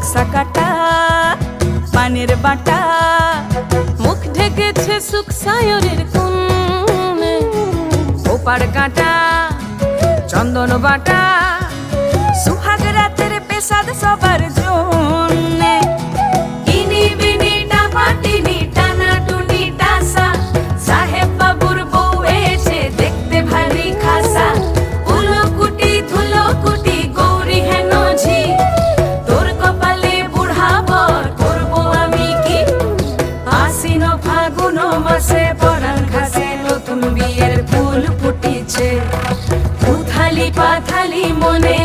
নকশা কাটা পানের বাটা, মুখ ঢেকেছে সুখ সায়রের কোণে, ওপার কাটা চন্দন বাটা, সুহাগ রাতের পেশাদ সবার জন্যে। ইনি বিনি টাপাটিনি টানা টুনি টাসা, সাহেব বাবুর বউ এসে দেখতে ভারী খাসা, উলকুটি ধুলকুটি গৌরী হেন ঝি, তোর কপালে বুড়া বর করবো আমি কি। আশ্বিন ফাগুন মাসে পরাণ ঘাসে নতুন বিয়ের ফুল ফুটিছে, উথালি পাথালি মনে